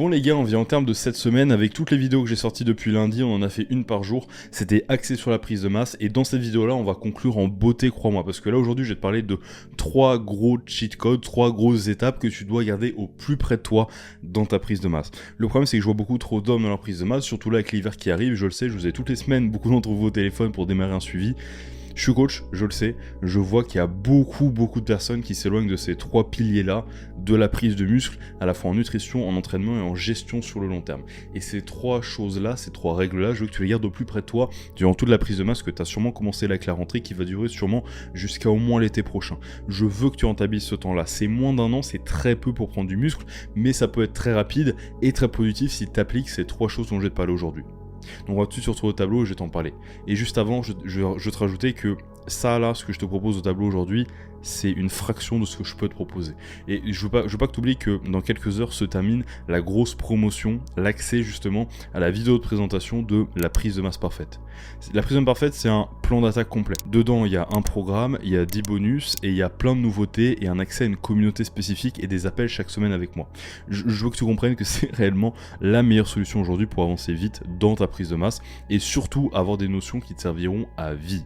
Bon les gars, on vient en termes de cette semaine, avec toutes les vidéos que j'ai sorties depuis lundi, on en a fait une par jour, c'était axé sur la prise de masse, et dans cette vidéo là on va conclure en beauté, crois-moi, parce que là aujourd'hui je vais te parler de 3 gros cheat codes, 3 grosses étapes que tu dois garder au plus près de toi dans ta prise de masse. Le problème c'est que je vois beaucoup trop d'hommes dans leur prise de masse, surtout là avec l'hiver qui arrive, je le sais, je vous ai toutes les semaines beaucoup d'entre vous au téléphone pour démarrer un suivi. Je suis coach, je le sais, je vois qu'il y a beaucoup de personnes qui s'éloignent de ces 3 piliers-là, de la prise de muscle, à la fois en nutrition, en entraînement et en gestion sur le long terme. Et ces 3 choses-là, ces 3 règles-là, je veux que tu les gardes au plus près de toi durant toute la prise de masse que tu as sûrement commencé avec la rentrée, qui va durer sûrement jusqu'à au moins l'été prochain. Je veux que tu rentabilises ce temps-là. C'est moins d'1 an, c'est très peu pour prendre du muscle, mais ça peut être très rapide et très productif si tu appliques ces 3 choses dont je vais te parler aujourd'hui. Donc on va tout de suite se retrouver au tableau et je vais t'en parler. Et juste avant, je te rajoutais que ça là, ce que je te propose au tableau aujourd'hui, c'est une fraction de ce que je peux te proposer. Et je veux pas que tu oublies que dans quelques heures se termine la grosse promotion, l'accès justement à la vidéo de présentation de la prise de masse parfaite. La prise de masse parfaite, c'est un plan d'attaque complet. Dedans, il y a un programme, il y a 10 bonus et il y a plein de nouveautés et un accès à une communauté spécifique et des appels chaque semaine avec moi. Je veux que tu comprennes que c'est réellement la meilleure solution aujourd'hui pour avancer vite dans ta prise de masse et surtout avoir des notions qui te serviront à vie.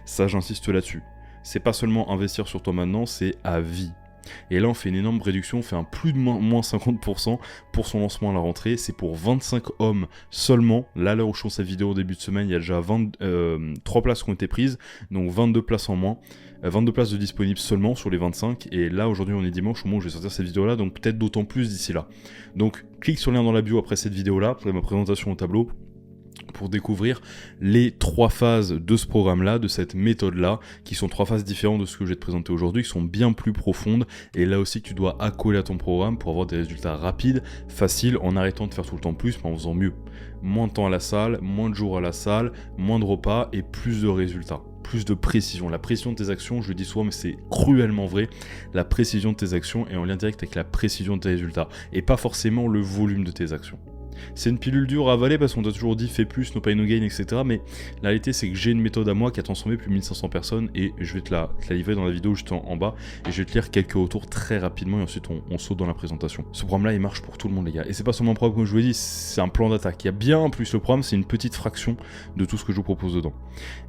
Ça, j'insiste là-dessus. C'est pas seulement investir sur toi maintenant, c'est à vie. Et là, on fait une énorme réduction, on fait un plus de moins 50% pour son lancement à la rentrée. C'est pour 25 hommes seulement. Là, où je fais cette vidéo au début de semaine, il y a déjà 3 places qui ont été prises, donc 22 places en moins. 22 places de disponibles seulement sur les 25. Et là, aujourd'hui, on est dimanche au moment où je vais sortir cette vidéo-là, donc peut-être d'autant plus d'ici là. Donc, clique sur le lien dans la bio après cette vidéo-là, pour ma présentation au tableau, pour découvrir les 3 phases de ce programme-là, de cette méthode-là, qui sont 3 phases différentes de ce que je vais te présenter aujourd'hui, qui sont bien plus profondes, et là aussi tu dois accoler à ton programme pour avoir des résultats rapides, faciles, en arrêtant de faire tout le temps plus, mais en faisant mieux. Moins de temps à la salle, moins de jours à la salle, moins de repas, et plus de résultats. Plus de précision. La précision de tes actions, je le dis souvent, mais c'est cruellement vrai, la précision de tes actions est en lien direct avec la précision de tes résultats, et pas forcément le volume de tes actions. C'est une pilule dure à avaler parce qu'on t'a toujours dit fais plus, no pain no gain, etc. Mais la réalité c'est que j'ai une méthode à moi qui a transformé plus de 1500 personnes et je vais te la livrer dans la vidéo juste en bas et je vais te lire quelques retours très rapidement et ensuite on saute dans la présentation. Ce programme là il marche pour tout le monde les gars et c'est pas seulement un programme comme je vous l'ai dit, c'est un plan d'attaque. Il y a bien plus le programme, c'est une petite fraction de tout ce que je vous propose dedans.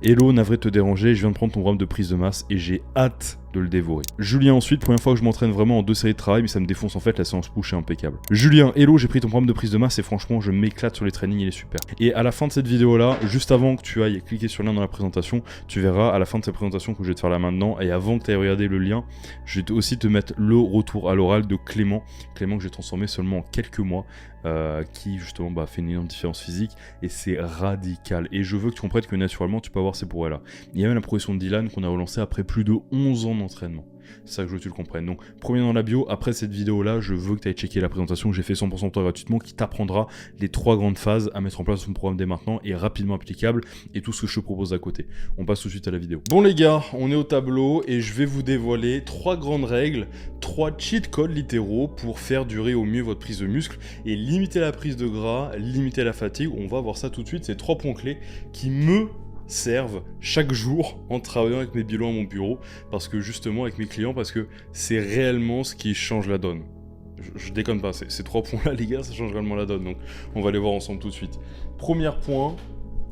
Hello, navré de te déranger, je viens de prendre ton programme de prise de masse et j'ai hâte de le dévorer. Julien ensuite, première fois que je m'entraîne vraiment en 2 séries de travail, mais ça me défonce en fait, la séance push est impeccable. Julien, hello, j'ai pris ton programme de prise de masse et franchement je m'éclate sur les trainings, il est super. Et à la fin de cette vidéo là, juste avant que tu ailles cliquer sur le lien dans la présentation, tu verras à la fin de cette présentation que je vais te faire là maintenant, et avant que tu ailles regarder le lien, je vais aussi te mettre le retour à l'oral de Clément que j'ai transformé seulement en quelques mois, qui justement fait une énorme différence physique et c'est radical. Et je veux que tu comprennes que naturellement tu peux avoir ces progrès là. Il y a même la progression de Dylan qu'on a relancée après plus de 11 ans d'entraînement. C'est ça que je veux que tu le comprennes. Donc, premier dans la bio, après cette vidéo-là, je veux que tu ailles checker la présentation que j'ai fait 100% toi gratuitement, qui t'apprendra les 3 grandes phases à mettre en place son programme dès maintenant et rapidement applicable et tout ce que je te propose à côté. On passe tout de suite à la vidéo. Bon les gars, on est au tableau et je vais vous dévoiler 3 grandes règles, 3 cheat codes littéraux pour faire durer au mieux votre prise de muscle et limiter la prise de gras, limiter la fatigue. On va voir ça tout de suite, c'est 3 points clés qui me servent chaque jour en travaillant avec mes bilans à mon bureau parce que justement avec mes clients, parce que c'est réellement ce qui change la donne. Je déconne pas, ces 3 points là les gars, ça change réellement la donne, donc on va les voir ensemble tout de suite. Premier point,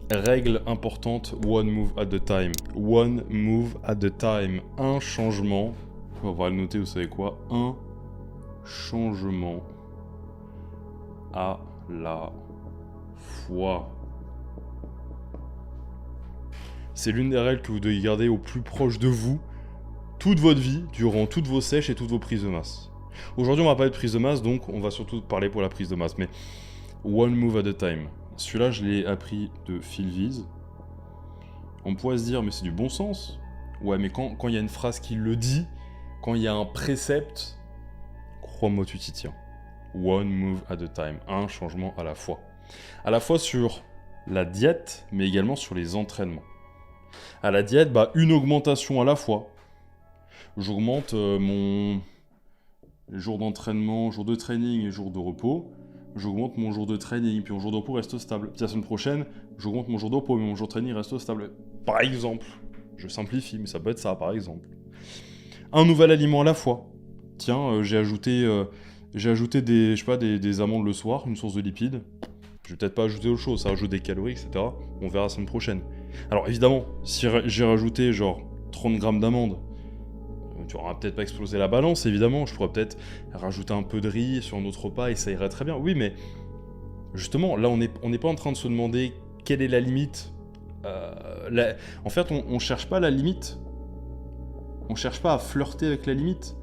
règle importante, one move at a time. One move at a time, un changement, on va le noter, vous savez quoi, un changement à la fois. C'est l'une des règles que vous devez garder au plus proche de vous toute votre vie, durant toutes vos sèches et toutes vos prises de masse. Aujourd'hui, on va parler de prise de masse, donc on va surtout parler pour la prise de masse. Mais one move at a time. Celui-là, je l'ai appris de Phil Viz. On pourrait se dire, mais c'est du bon sens. Ouais, mais quand il y a une phrase qui le dit, quand il y a un précepte, crois-moi, tu t'y tiens. One move at a time. Un changement à la fois. À la fois sur la diète, mais également sur les entraînements. À la diète, une augmentation à la fois. J'augmente mon jour d'entraînement, jour de training et jour de repos. J'augmente mon jour de training, puis mon jour de repos reste stable. Puis la semaine prochaine, j'augmente mon jour de repos, mais mon jour de training reste stable. Par exemple, je simplifie, mais ça peut être ça, par exemple. Un nouvel aliment à la fois. Tiens, j'ai ajouté J'ai ajouté des, je sais pas, des amandes le soir, une source de lipides. Je vais peut-être pas ajouter autre chose, ça rajoute des calories, etc. On verra la semaine prochaine. Alors évidemment, si j'ai rajouté genre 30 grammes d'amandes, tu auras peut-être pas explosé la balance, évidemment. Je pourrais peut-être rajouter un peu de riz sur un autre repas et ça irait très bien. Oui, mais justement, là, on n'est pas en train de se demander quelle est la limite. En fait, on cherche pas la limite. On cherche pas à flirter avec la limite.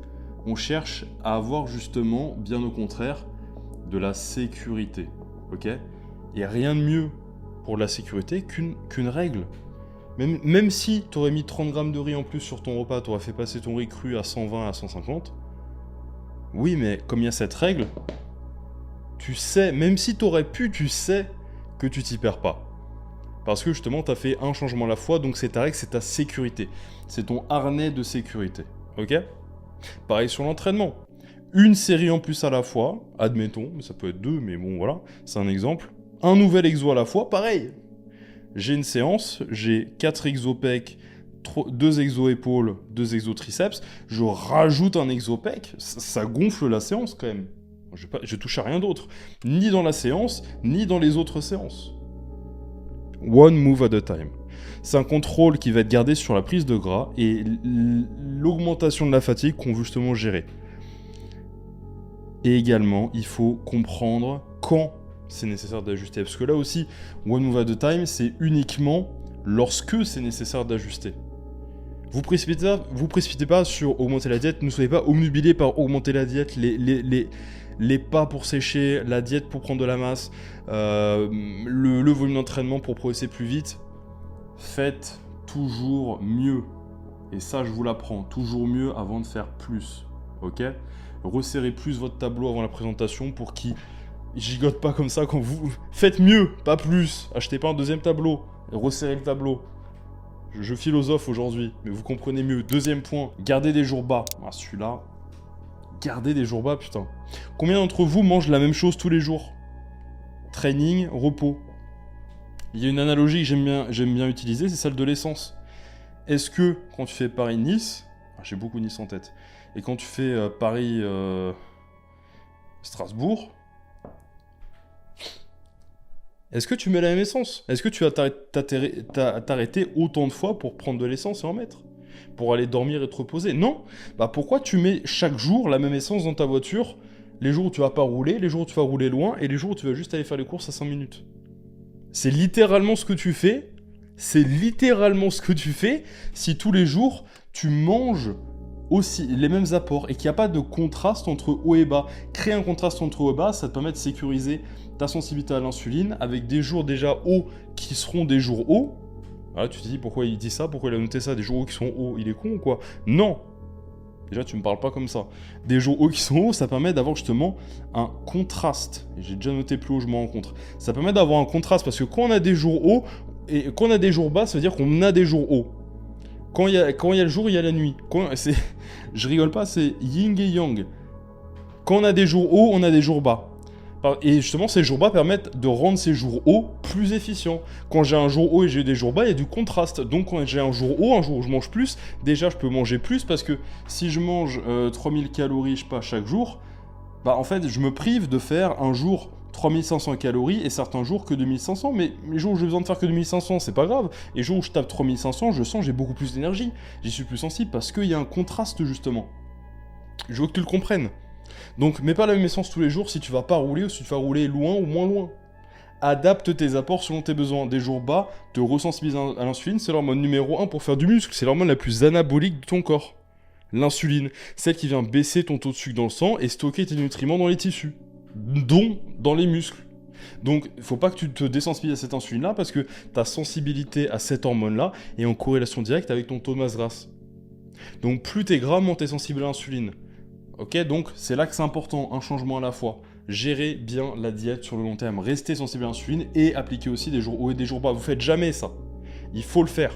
On cherche à avoir justement, bien au contraire, de la sécurité. Ok ? Et rien de mieux pour la sécurité qu'une règle. Même si tu aurais mis 30 grammes de riz en plus sur ton repas, tu aurais fait passer ton riz cru à 120, à 150. Oui, mais comme il y a cette règle, tu sais, même si tu aurais pu, tu sais que tu t'y perds pas. Parce que justement, tu as fait un changement à la fois, donc c'est ta règle, c'est ta sécurité. C'est ton harnais de sécurité. Ok ? Pareil sur l'entraînement. Une série en plus à la fois, admettons, ça peut être deux, mais bon voilà, c'est un exemple. Un nouvel exo à la fois, pareil. J'ai une séance, j'ai 4 exos pec, 2 exos épaules, 2 exos triceps, je rajoute un exo pec, ça gonfle la séance quand même. Je touche à rien d'autre, ni dans la séance, ni dans les autres séances. One move at a time. C'est un contrôle qui va être gardé sur la prise de gras et l'augmentation de la fatigue qu'on veut justement gérer. Et également, il faut comprendre quand c'est nécessaire d'ajuster. Parce que là aussi, one move at a time, c'est uniquement lorsque c'est nécessaire d'ajuster. Vous précipitez pas sur augmenter la diète, ne soyez pas obnubilés par augmenter la diète, les pas pour sécher, la diète pour prendre de la masse, le volume d'entraînement pour progresser plus vite. Faites toujours mieux. Et ça, je vous l'apprends, toujours mieux avant de faire plus. Ok ? Resserrez plus votre tableau avant la présentation pour qu'il gigote pas comme ça quand vous... Faites mieux, pas plus. Achetez pas un deuxième tableau. Resserrez le tableau. Je philosophe aujourd'hui, mais vous comprenez mieux. Deuxième point, gardez des jours bas. Ah, celui-là, gardez des jours bas, putain. Combien d'entre vous mangent la même chose tous les jours ? Training, repos. Il y a une analogie que j'aime bien utiliser, c'est celle de l'essence. Est-ce que, quand tu fais Paris-Nice, j'ai beaucoup Nice en tête, et quand tu fais Paris-Strasbourg, est-ce que tu mets la même essence ? Est-ce que tu vas t'arrêter autant de fois pour prendre de l'essence et en mettre ? Pour aller dormir et te reposer ? Non. Bah pourquoi tu mets chaque jour la même essence dans ta voiture ? Les jours où tu vas pas rouler, les jours où tu vas rouler loin, et les jours où tu vas juste aller faire les courses à 5 minutes. C'est littéralement ce que tu fais. C'est littéralement ce que tu fais si tous les jours tu manges aussi les mêmes apports et qu'il n'y a pas de contraste entre haut et bas. Créer un contraste entre haut et bas, ça te permet de sécuriser ta sensibilité à l'insuline avec des jours déjà hauts qui seront des jours hauts. Ah, tu te dis pourquoi il dit ça, pourquoi il a noté ça, des jours hauts qui sont hauts, il est con ou quoi ? Non. Déjà, tu me parles pas comme ça. Des jours hauts qui sont hauts, ça permet d'avoir justement un contraste. Et j'ai déjà noté plus haut, je m'en rencontre. Ça permet d'avoir un contraste parce que quand on a des jours hauts et quand on a des jours bas, ça veut dire qu'on a des jours hauts. Quand il y a le jour, il y a la nuit. Je rigole pas, c'est yin et yang. Quand on a des jours hauts, on a des jours bas. Et justement, ces jours bas permettent de rendre ces jours hauts plus efficients. Quand j'ai un jour haut et j'ai des jours bas, il y a du contraste. Donc quand j'ai un jour haut, un jour où je mange plus, déjà je peux manger plus parce que si je mange 3000 calories, je sais pas, chaque jour, bah en fait je me prive de faire un jour 3500 calories et certains jours que 2500. Mais les jours où j'ai besoin de faire que 2500, c'est pas grave. Et les jours où je tape 3500, je sens que j'ai beaucoup plus d'énergie. J'y suis plus sensible parce qu'il y a un contraste justement. Je veux que tu le comprennes. Donc, mets pas la même essence tous les jours si tu vas pas rouler ou si tu vas rouler loin ou moins loin. Adapte tes apports selon tes besoins. Des jours bas, te resensibiliser à l'insuline, c'est l'hormone numéro 1 pour faire du muscle. C'est l'hormone la plus anabolique de ton corps. L'insuline, celle qui vient baisser ton taux de sucre dans le sang et stocker tes nutriments dans les tissus, dont dans les muscles. Donc, il faut pas que tu te désensibilises à cette insuline-là parce que ta sensibilité à cette hormone-là est en corrélation directe avec ton taux de masse grasse. Donc, plus t'es gras, moins t'es sensible à l'insuline. Ok, donc c'est là que c'est important, un changement à la fois. Gérez bien la diète sur le long terme, restez sensible à l'insuline et appliquez aussi des jours hauts et des jours bas. Vous faites jamais ça. Il faut le faire.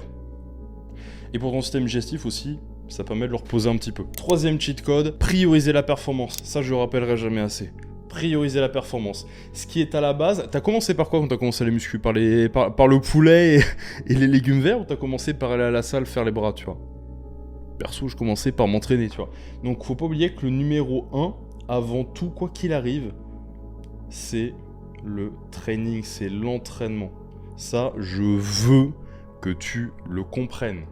Et pour ton système digestif aussi, ça permet de le reposer un petit peu. Troisième cheat code, prioriser la performance. Ça, je le rappellerai jamais assez. Prioriser la performance. Ce qui est à la base, t'as commencé par quoi quand t'as commencé les muscles ? Par le poulet et les légumes verts ou t'as commencé par aller à la salle faire les bras, tu vois ? Perso, je commençais par m'entraîner, tu vois. Donc, faut pas oublier que le numéro 1 avant tout, quoi qu'il arrive, c'est le training, c'est l'entraînement. Ça, je veux que tu le comprennes.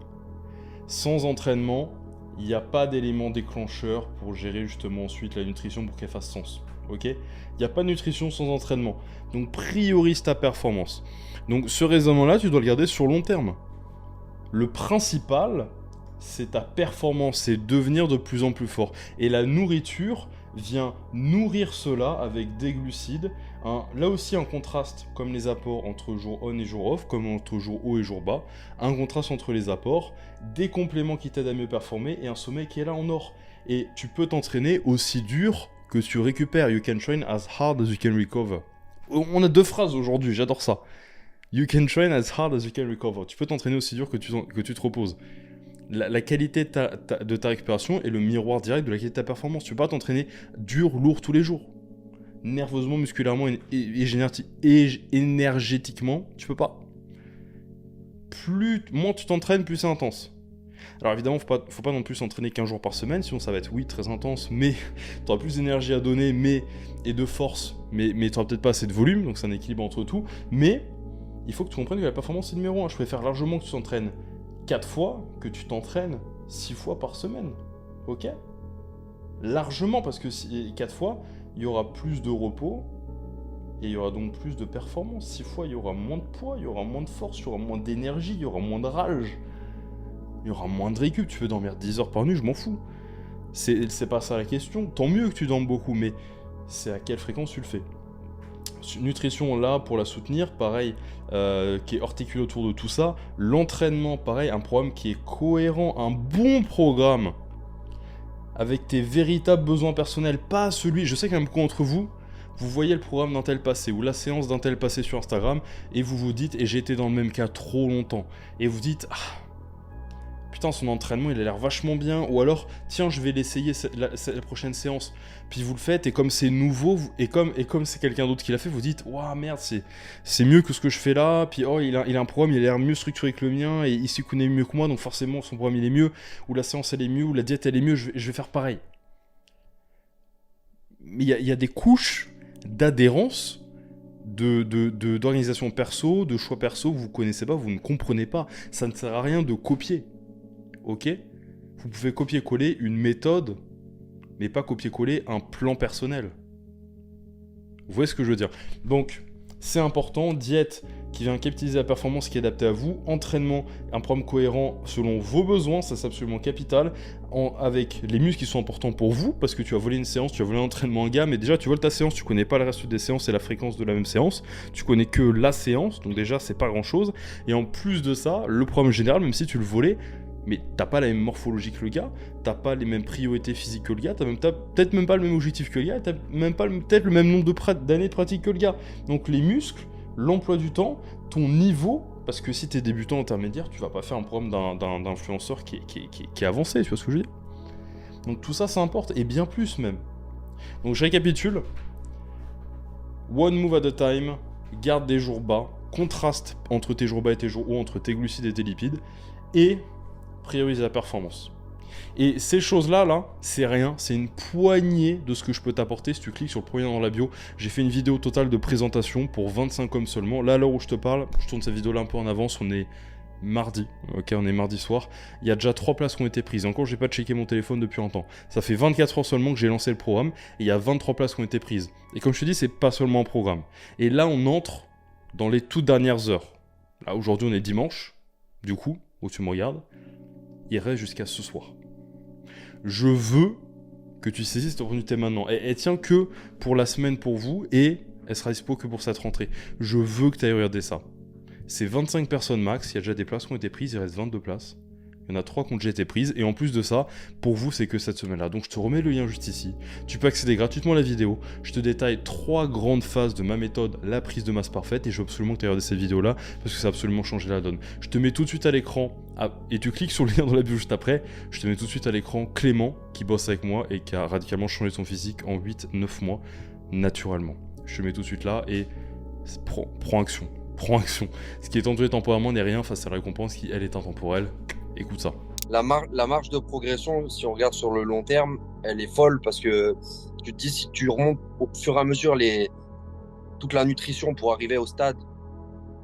Sans entraînement, il n'y a pas d'élément déclencheur pour gérer justement ensuite la nutrition pour qu'elle fasse sens. Ok ? Il n'y a pas de nutrition sans entraînement. Donc priorise ta performance. Donc ce raisonnement-là, tu dois le garder sur long terme. Le principal, c'est ta performance, c'est devenir de plus en plus fort. Et la nourriture vient nourrir cela avec des glucides. Là aussi un contraste comme les apports entre jour on et jour off, comme entre jour haut et jour bas. Un contraste entre les apports, des compléments qui t'aident à mieux performer et un sommeil qui est là en or. Et tu peux t'entraîner aussi dur que tu récupères. You can train as hard as you can recover. On a 2 phrases aujourd'hui, j'adore ça. You can train as hard as you can recover. Tu peux t'entraîner aussi dur que tu te reposes. La qualité de ta récupération est le miroir direct de la qualité de ta performance. Tu peux pas t'entraîner dur, lourd tous les jours. Nerveusement, musculairement et énergétiquement, tu peux pas. Moins tu t'entraînes, plus c'est intense. Alors évidemment, faut pas non plus s'entraîner qu'un jour par semaine, sinon ça va être, oui, très intense, mais tu auras plus d'énergie à donner et de force, mais tu n'auras peut-être pas assez de volume, donc c'est un équilibre entre tout. Mais il faut que tu comprennes que la performance, c'est numéro 1. Je préfère largement que tu t'entraînes 4 fois que tu t'entraînes 6 fois par semaine. Ok ? Largement, parce que 4 fois, il y aura plus de repos et il y aura donc plus de performance. 6 fois, il y aura moins de poids, il y aura moins de force, il y aura moins d'énergie, il y aura moins de rage, il y aura moins de récup. Tu veux dormir 10 heures par nuit, je m'en fous. C'est pas ça la question. Tant mieux que tu dormes beaucoup, mais c'est à quelle fréquence tu le fais. Nutrition là pour la soutenir, pareil, qui est articulé autour de tout ça. L'entraînement, pareil, un programme qui est cohérent, un bon programme avec tes véritables besoins personnels, pas celui. Je sais qu'il y a beaucoup d'entre vous, vous voyez le programme d'un tel passé ou la séance d'un tel passé sur Instagram et vous vous dites, et j'ai été dans le même cas trop longtemps, et vous dites, ah, putain, son entraînement il a l'air vachement bien, ou alors tiens, je vais l'essayer la prochaine séance. Puis vous le faites et comme c'est nouveau et comme c'est quelqu'un d'autre qui l'a fait, vous dites waouh merde, c'est mieux que ce que je fais là. Puis oh, il a un programme, il a l'air mieux structuré que le mien et il s'y connaît mieux que moi, donc forcément son programme il est mieux, ou la séance elle est mieux, ou la diète elle est mieux, je vais faire pareil. Mais il y a des couches d'adhérence, d'organisation perso, de choix perso que vous connaissez pas, vous ne comprenez pas. Ça ne sert à rien de copier. Ok ? Vous pouvez copier-coller une méthode, mais pas copier-coller un plan personnel. Vous voyez ce que je veux dire ? Donc, c'est important, diète qui vient capitaliser la performance qui est adaptée à vous, entraînement, un programme cohérent selon vos besoins, ça c'est absolument capital, avec les muscles qui sont importants pour vous, parce que tu as volé une séance, tu as volé un entraînement en gamme, et déjà tu voles ta séance, tu connais pas le reste des séances et la fréquence de la même séance, tu connais que la séance, donc déjà c'est pas grand chose, et en plus de ça, le programme général, même si tu le volais, mais t'as pas la même morphologie que le gars, t'as pas les mêmes priorités physiques que le gars, t'as peut-être même pas le même objectif que le gars, t'as même pas peut-être le même nombre d'années de pratique que le gars. Donc les muscles, l'emploi du temps, ton niveau, parce que si t'es débutant intermédiaire, tu vas pas faire un programme d'un influenceur qui est avancé, tu vois ce que je veux dire ? Donc tout ça, ça importe, et bien plus même. Donc je récapitule. One move at a time, garde des jours bas, contraste entre tes jours bas et tes jours hauts, entre tes glucides et tes lipides, et prioriser la performance. Et ces choses-là, c'est rien, c'est une poignée de ce que je peux t'apporter si tu cliques sur le premier lien dans la bio. J'ai fait une vidéo totale de présentation pour 25 hommes seulement. Là, à l'heure où je te parle, je tourne cette vidéo-là un peu en avance, on est mardi, ok, on est mardi soir. Il y a déjà 3 places qui ont été prises. Encore, j'ai pas checké mon téléphone depuis un temps. Ça fait 24 heures seulement que j'ai lancé le programme et il y a 23 places qui ont été prises. Et comme je te dis, c'est pas seulement un programme. Et là, on entre dans les toutes dernières heures. Là, aujourd'hui, on est dimanche, du coup, où tu me regardes. Il reste jusqu'à ce soir. Je veux que tu saisisses cette opportunité maintenant. Elle tient que pour la semaine pour vous et elle sera dispo que pour cette rentrée. Je veux que tu ailles regarder ça. C'est 25 personnes max, il y a déjà des places qui ont été prises, il reste 22 places. Il y en a 3 qui ont déjà été prises et en plus de ça, pour vous c'est que cette semaine-là. Donc je te remets le lien juste ici. Tu peux accéder gratuitement à la vidéo. Je te détaille 3 grandes phases de ma méthode, la prise de masse parfaite, et je veux absolument que tu aies regardé cette vidéo-là parce que ça a absolument changé la donne. Je te mets tout de suite à l'écran, et tu cliques sur le lien dans la bio juste après, je te mets tout de suite à l'écran Clément qui bosse avec moi et qui a radicalement changé son physique en 8-9 mois naturellement. Je te mets tout de suite là et prends action. Prends action. Ce qui est tendu temporairement n'est rien face à la récompense qui, elle, est intemporelle. Écoute ça. la marge de progression, si on regarde sur le long terme, elle est folle parce que tu te dis, si tu remontes au fur et à mesure toute la nutrition pour arriver au stade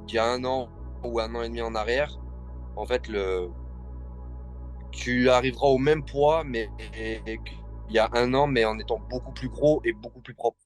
d'il y a un an ou un an et demi en arrière, en fait, tu arriveras au même poids, mais il y a un an, mais en étant beaucoup plus gros et beaucoup plus propre.